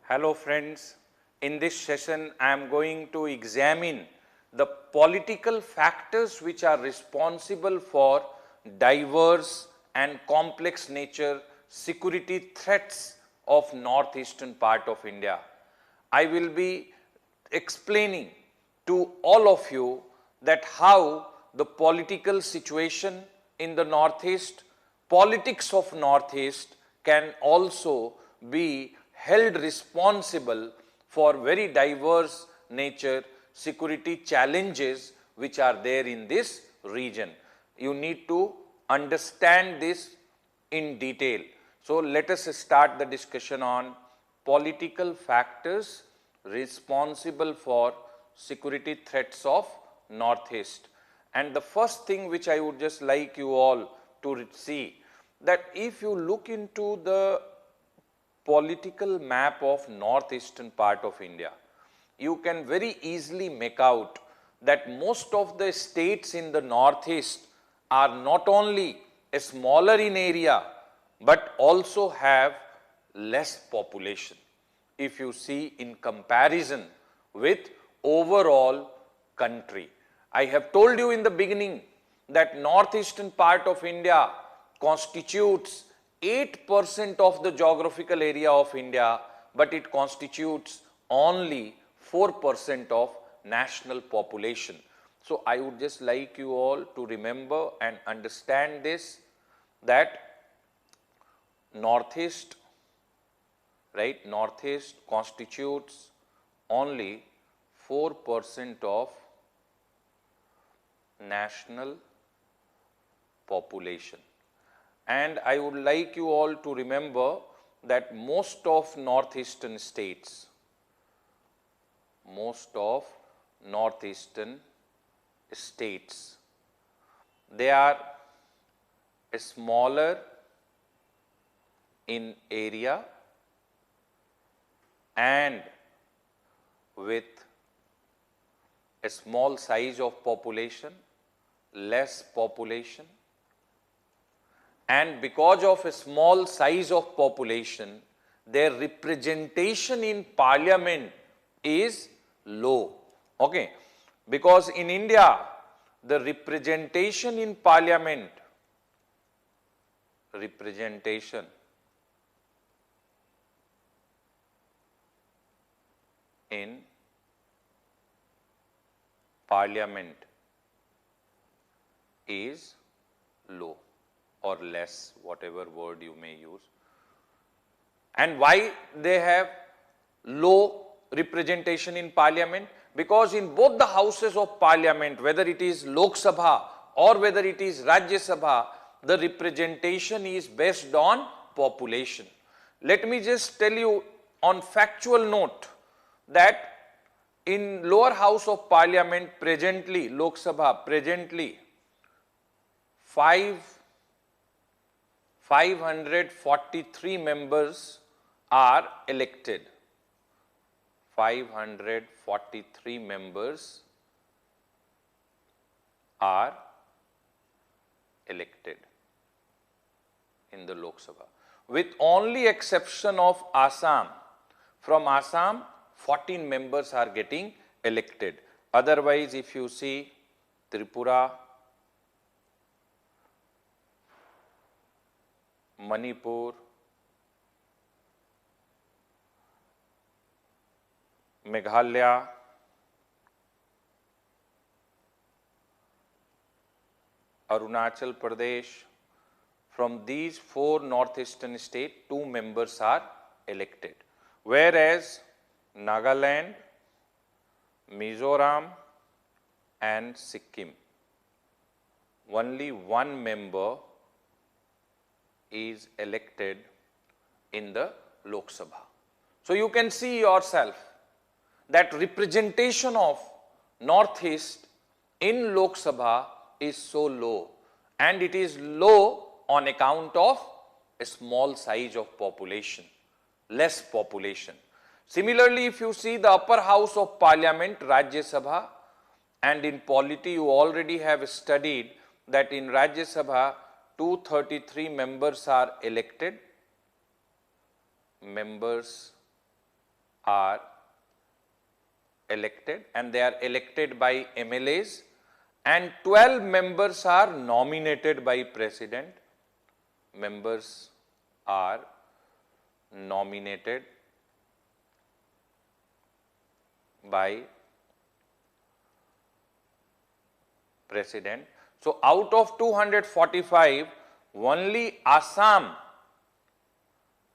Hello friends, in this session I am going to examine the political factors which are responsible for diverse and complex nature security threats of northeastern part of India. I will be explaining to all of you that how the political situation in the northeast, politics of northeast can also be held responsible for very diverse nature security challenges which are there in this region. You need to understand this in detail. So let us start the discussion on political factors responsible for security threats of northeast. And the first thing which I would just like you all to see, that if you look into the political map of northeastern part of India, you can very easily make out that most of the states in the northeast are not only smaller in area but also have less population if you see in comparison with overall country. I have told you in the beginning that northeastern part of India constitutes 8% of the geographical area of India, but it constitutes only 4% of national population. So I would just like you all to remember and understand this, that northeast, right, northeast constitutes only 4% of national population. And I would like you all to remember that most of northeastern states, they are smaller in area and with a small size of population, less population, and because of a small size of population, their representation in parliament is low. Okay, because in India the representation in parliament, is low or less, whatever word you may use. And why they have low representation in parliament? Because in both the houses of parliament, whether it is Lok Sabha or whether it is Rajya Sabha, the representation is based on population. Let me just tell you on factual note that in lower house of parliament presently, Lok Sabha, presently 543 members are elected. 543 members are elected in the Lok Sabha, with only exception of Assam. From Assam, 14 members are getting elected. Otherwise, if you see Tripura, Manipur, Meghalaya, Arunachal Pradesh, from these 4 northeastern states, 2 members are elected. Whereas Nagaland, Mizoram and Sikkim, only 1 member is elected in the Lok Sabha. So you can see yourself that representation of northeast in Lok Sabha is so low, and it is low on account of a small size of population, less population. Similarly, if you see the upper house of parliament, Rajya Sabha, and in polity you already have studied that in Rajya Sabha 233 members are elected, members are elected, and they are elected by MLAs, and 12 members are nominated by President. Members are nominated by President. So out of 245, only Assam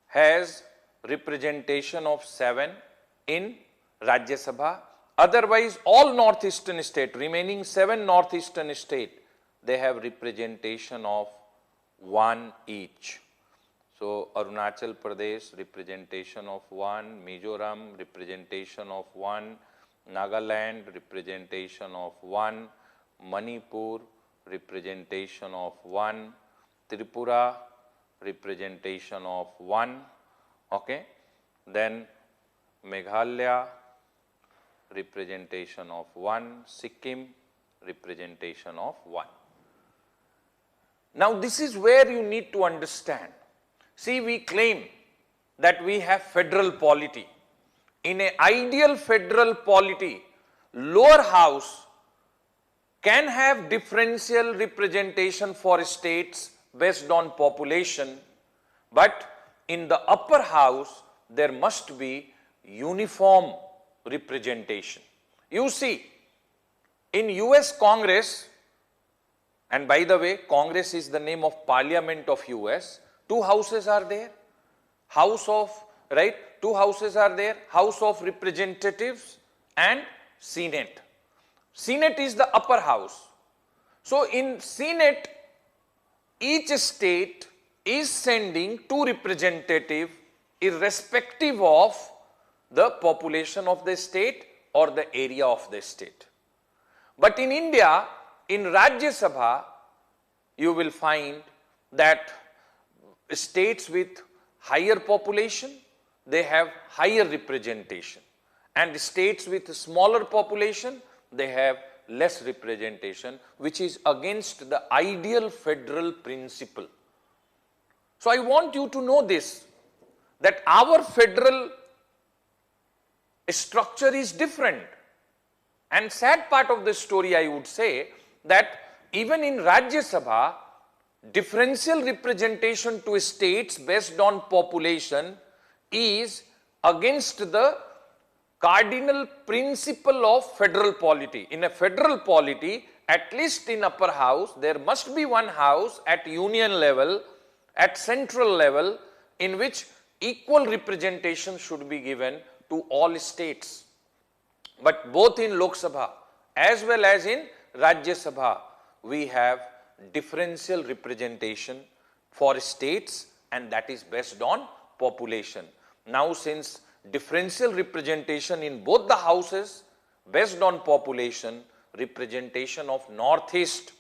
has representation of 7 in Rajya Sabha. Otherwise, all northeastern state, remaining 7 northeastern state, they have representation of 1 each. So Arunachal Pradesh representation of 1, Mizoram representation of 1, Nagaland representation of 1, Manipur representation of 1, Tripura representation of 1, okay. Then Meghalaya representation of 1, Sikkim representation of 1. Now this is where you need to understand. See, we claim that we have federal polity. In an ideal federal polity, lower house can have differential representation for states based on population, but in the upper house, there must be uniform representation. You see, in US Congress, and by the way, Congress is the name of Parliament of US, 2 houses are there, House of, right, 2 houses are there, House of Representatives and Senate. Senate is the upper house. So in Senate, each state is sending 2 representatives irrespective of the population of the state or the area of the state. But in India, in Rajya Sabha, you will find that states with higher population, they have higher representation, and states with smaller population, they have less representation, which is against the ideal federal principle. So I want you to know this, that our federal structure is different. And sad part of the story, I would say, that even in Rajya Sabha, differential representation to states based on population is against the cardinal principle of federal polity. In a federal polity, at least in upper house, there must be 1 house at union level, at central level, in which equal representation should be given to all states. But both in Lok Sabha as well as in Rajya Sabha, we have differential representation for states, and that is based on population. Now, since differential representation in both the houses based on population, representation of Northeast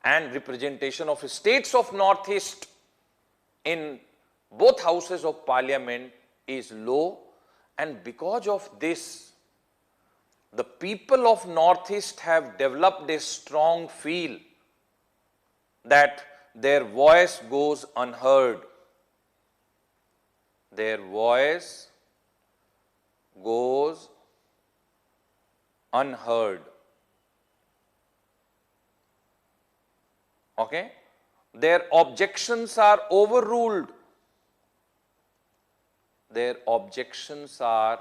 and representation of states of Northeast in both houses of Parliament is low, and because of this, the people of Northeast have developed a strong feel that their voice goes unheard. Their voice goes unheard. Okay? Their objections are overruled. Their objections are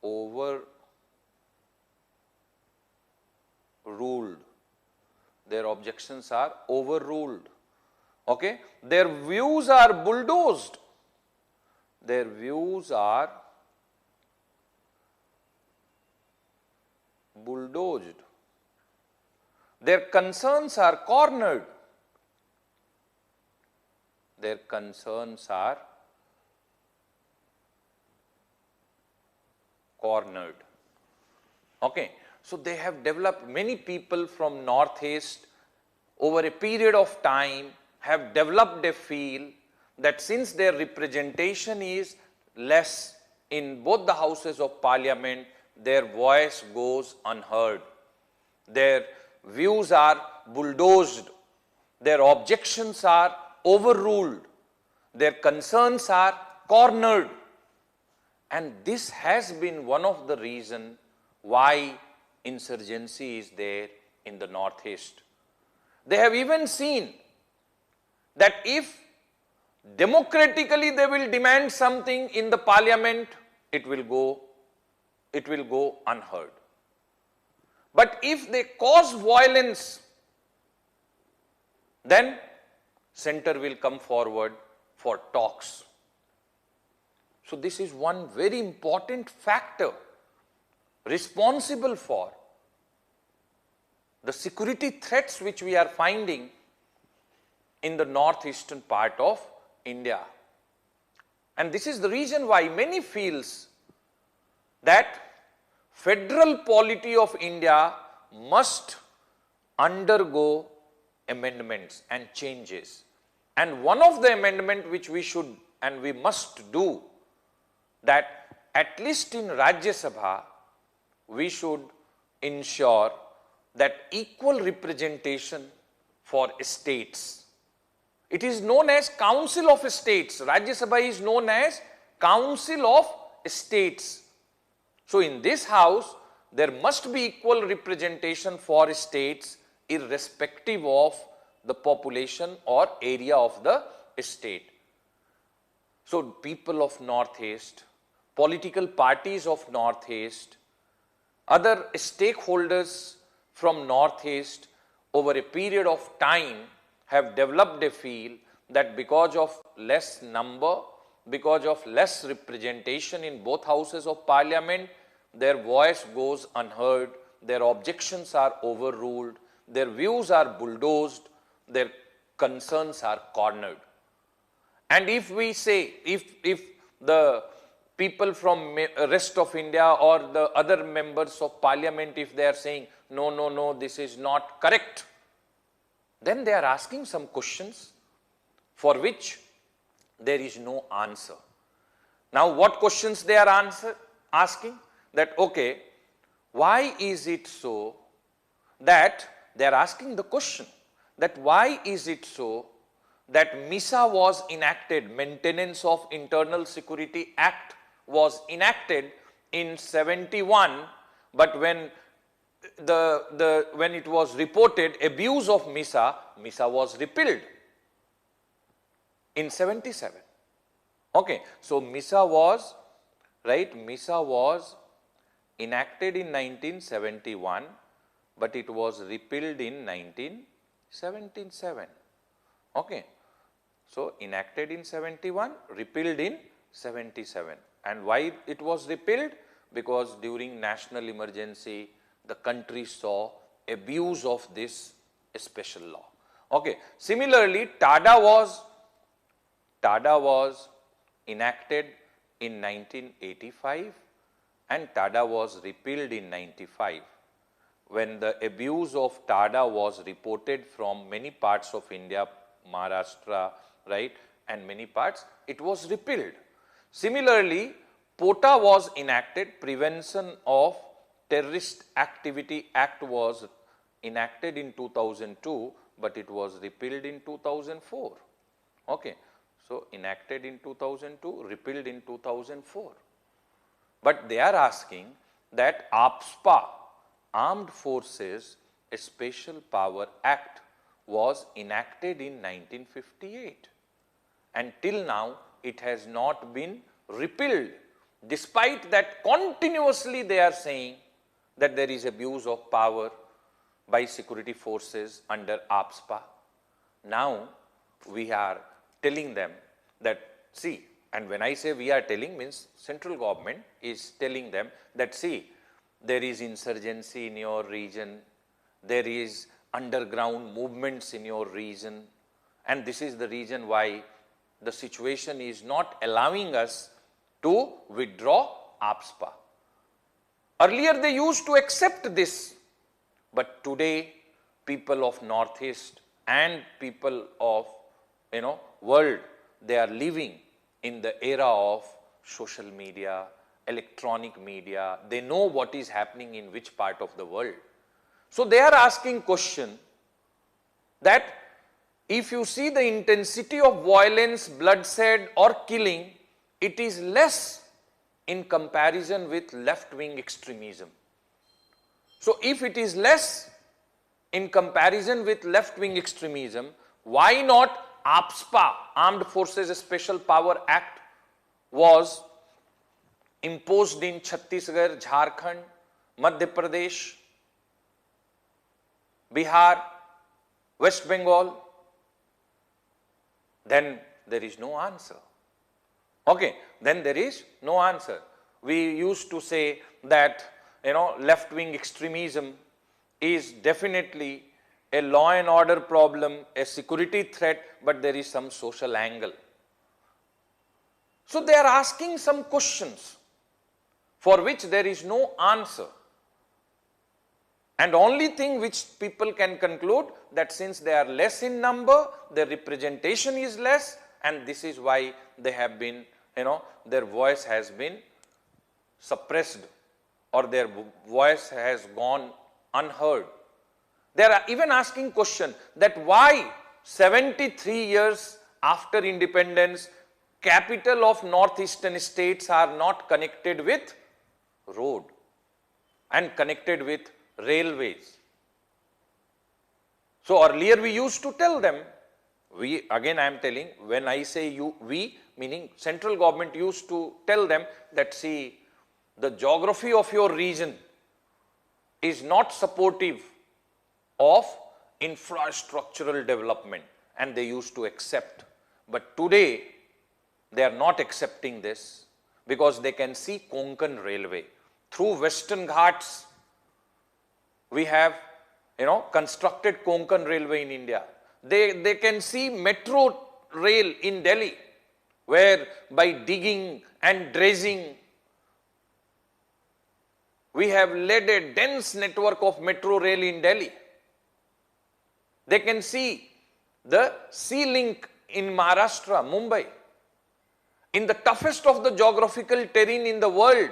overruled. Their objections are overruled. Okay? Their views are bulldozed. Their views are bulldozed. Their concerns are cornered. Their concerns are cornered. Okay. So they have developed, many people from Northeast over a period of time have developed a feel that since their representation is less in both the houses of Parliament, their voice goes unheard. Their views are bulldozed. Their objections are overruled. their concerns are cornered. And this has been one of the reasons why insurgency is there in the Northeast. They have even seen that if democratically they will demand something in the parliament, it will go unheard. But if they cause violence, then center will come forward for talks. So this is one very important factor responsible for the security threats which we are finding in the northeastern part of India. And this is the reason why many feels that federal polity of India must undergo amendments and changes. And one of the amendment which we should and we must do, that at least in Rajya Sabha, we should ensure that equal representation for states. It is known as Council of States. Rajya Sabha is known as Council of States. So in this house, there must be equal representation for states irrespective of the population or area of the state. So people of Northeast, political parties of Northeast, other stakeholders from Northeast over a period of time have developed a feel that because of less number, because of less representation in both houses of parliament, their voice goes unheard, their objections are overruled, their views are bulldozed, their concerns are cornered. And if we say, if the people from rest of India or the other members of parliament, if they are saying, no, this is not correct, then they are asking some questions for which there is no answer. Now, what questions they are asking? That, okay, why is it so that they are asking the question that why is it so that MISA was enacted, Maintenance of Internal Security Act was enacted in 71, but when when it was reported abuse of MISA was repealed in 77. Okay, so MISA was enacted in 1971, but it was repealed in 1977. Okay, so enacted in 71, repealed in 77. And why it was repealed? Because during national emergency, the country saw abuse of this special law. Okay, similarly, TADA was enacted in 1985 and TADA was repealed in 95. When the abuse of TADA was reported from many parts of India, Maharashtra, right, and many parts, it was repealed. Similarly, POTA was enacted, Prevention of Terrorist Activity Act was enacted in 2002, but it was repealed in 2004. Okay, so enacted in 2002, repealed in 2004. But they are asking that AFSPA, Armed Forces Special Power Act, was enacted in 1958 and till now it has not been repealed, despite that continuously they are saying that there is abuse of power by security forces under AFSPA. Now we are telling them that, see, and when I say we are telling, means central government is telling them that, see, there is insurgency in your region, there is underground movements in your region, and this is the reason why the situation is not allowing us to withdraw AFSPA. Earlier they used to accept this, but today people of Northeast and people of world, they are living in the era of social media, electronic media. They know what is happening in which part of the world. So they are asking question that if you see the intensity of violence, bloodshed or killing, it is less in comparison with left-wing extremism. So if it is less in comparison with left-wing extremism, why not APSPA, Armed Forces Special Power Act, was imposed in Chhattisgarh, Jharkhand, Madhya Pradesh, Bihar, West Bengal? Then there is no answer. Okay, then there is no answer. We used to say that, left-wing extremism is definitely a law and order problem, a security threat, but there is some social angle. So they are asking some questions for which there is no answer. And only thing which people can conclude that since they are less in number, their representation is less, and this is why they have been, their voice has been suppressed or their voice has gone unheard. They are even asking question that why 73 years after independence, capital of northeastern states are not connected with road and connected with railways. So earlier we used to tell them, again I am telling, when I say we, meaning central government used to tell them that see, the geography of your region is not supportive of infrastructural development, and they used to accept. But today they are not accepting this because they can see Konkan Railway. Through Western Ghats, we have, constructed Konkan Railway in India. They can see metro rail in Delhi, where by digging and dredging, we have led a dense network of metro rail in Delhi. They can see the sea link in Maharashtra, Mumbai. In the toughest of the geographical terrain in the world,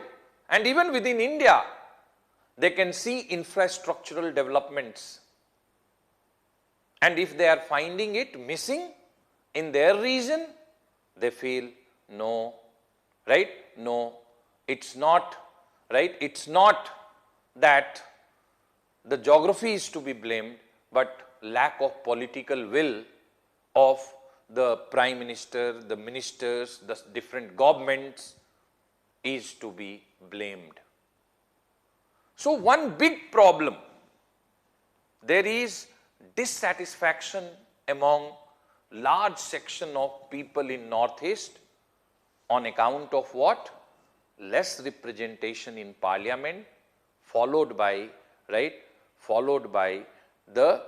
and even within India, they can see infrastructural developments. And if they are finding it missing in their region, they feel no, right? No, it's not, right? It's not that the geography is to be blamed, but lack of political will of the Prime Minister, the ministers, the different governments is to be blamed. So one big problem, there is dissatisfaction among large section of people in Northeast on account of what? Less representation in parliament, followed by the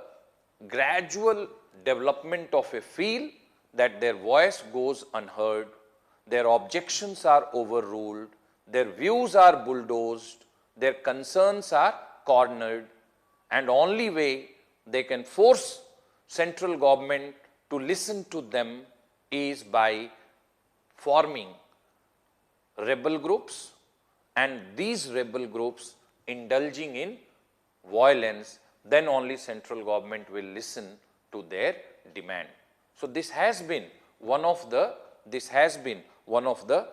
gradual development of a feel that their voice goes unheard, their objections are overruled, their views are bulldozed, their concerns are cornered, and only way they can force central government to listen to them is by forming rebel groups, and these rebel groups indulging in violence, then only central government will listen to their demand. So this has been one of the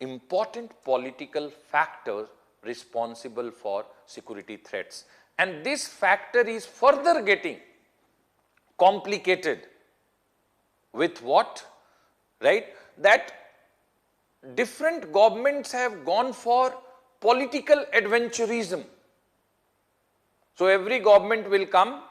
important political factors responsible for security threats. And this factor is further getting complicated with what? Right? That different governments have gone for political adventurism. So every government will come